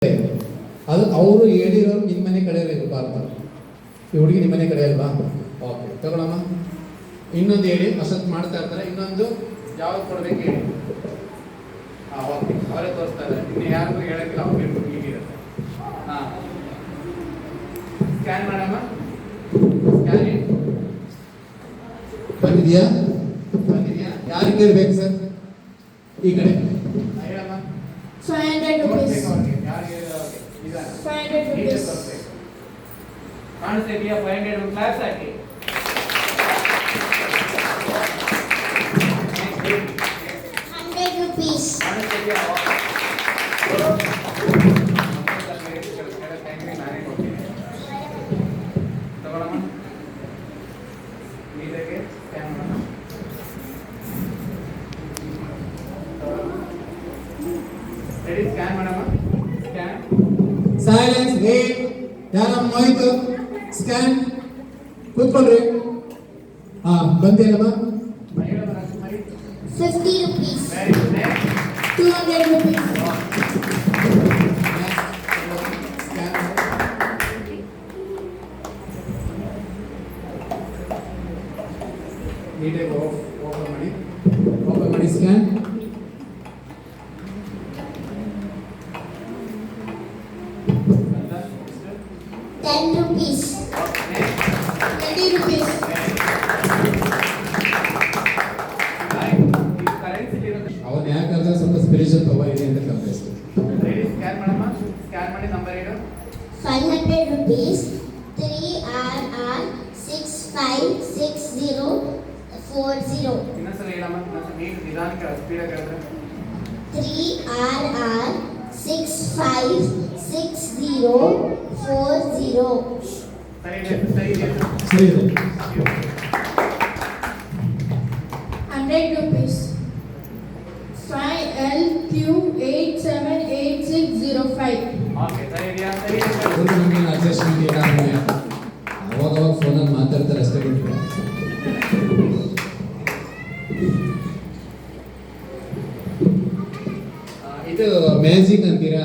ಅದು ಅವರು ಹೇಳಿರೋರು ನಿಮ್ಮ ಮನೆ ಕಡೆ ಇರಬಾರ್ದು. ಈ ಹುಡುಗಿ ನಿಮ್ಮ ಮನೆ ಕಡೆ ಅಲ್ವಾ? ಓಕೆ, ತಗೊಳಮ್ಮ. ಇನ್ನೊಂದು ಹೇಳಿ, ಅಷ್ಟೊತ್ತು ಮಾಡ್ತಾ ಇರ್ತಾರೆ. ಇನ್ನೊಂದು ಯಾವ್ದು ಕೊಡ್ಬೇಕು ಹೇಳಿ. ಓಕೆ, ಅವರೇ ತೋರಿಸ್ತಾ ಇದ್ದಾರೆ. ಇನ್ನು ಯಾರಿಗೂ ಹೇಳಕ್ಕಿಲ್ಲ, ಅವ್ರಿಗೆ ಹೀಗಿರುತ್ತೆ. ಸ್ಕ್ಯಾನ್ ಮಾಡಮ್ಮ. ಸ್ಕ್ಯಾನ್ ಬಂದಿದೆಯಾ? ಯಾರಿಗೆ ಇರ್ಬೇಕು ಸರ್? ಈ ಕಡೆ ಹೇಳಮ್ಮ. 500 rupees. ಯಾರಿಗೆ 500 rupees. ಕಾಣಿಸ್ತಾ ಇದೆಯಾ? 500 ಕ್ಲಾಸ್ ಹಾಕಿ. 100 rupees. ಕಾಣಿಸ್ತಾ ಇದೆಯಾ? ನಾನೇ ಕೊಡ್ತೀನಿ, ತಗೊಳಮ್ಮ. ನೀರಿಗೆ ಸ್ಕ್ಯಾನ್ ಮಾಡೋಣ. ರೆಡಿ? ಸ್ಕ್ಯಾನ್ ಮಾಡಮ್ಮ. ಸ್ಕ್ಯಾನ್. ಸೈಲೆನ್ಸ್. ಹೇ ಯಾರಮ್ಮ ಹೋಯ್ತು? ಸ್ಕ್ಯಾನ್. ಕೂತ್ಕೊಳ್ರಿ. ಬಂದೇನಮ್ಮ? 50 rupees. Very good. 200 rupees. ನೀಟಾಗಿ ಓಪನ್ ಮಾಡಿ. ಓಪನ್ ಮಾಡಿ ಸ್ಕ್ಯಾನ್. $10 rupees. 20 rupees. ಅವನ್ ಯಾಕಂದ್ರೆ ಸ್ವಲ್ಪ ಸ್ಪಿರಿಚುವಲ್ ಪವರ್ ಇದೆ ಅಂತ ಕಲ್ಪಿಸ್ತು. ಸ್ಕ್ಯಾನ್ ಮಾಡಮ್ಮ. ಸ್ಕ್ಯಾನ್ ಮಾಡಿ ನಂಬರ್ ಏನು? 500 rupees. 3RR656040. ಇನ್ನೊಂದ್ಸಲ ಹೇಳಮ್ಮ. ಇನ್ನೊಂದ್ಸಲ ನೀಟ್ ನಿಧಾನಕ್ಕೆ ಸ್ಪೀಡಾಗಿ ಹೇಳಿದ್ರೆ. 3RR656040. ಸರಿ ಇದೆ, ಸರಿ ಇದೆ. 100 rupees. 5LQ878605. ಓಕೆ, ಸರಿ ಇದೆಯಾ? ಸರಿ ಇದೆ. ಅಡ್ಜಸ್ಟ್ಮೆಂಟ್ ಏನಾದ್ರು ಅವಾಗ ಫೋನಲ್ಲಿ ಮಾತಾಡ್ತಾರೆ ಅಷ್ಟೇ ಬಿಟ್ಟರೆ. ಇದು ಮ್ಯಾಜಿಕ್ ಅಂತೀರಾ?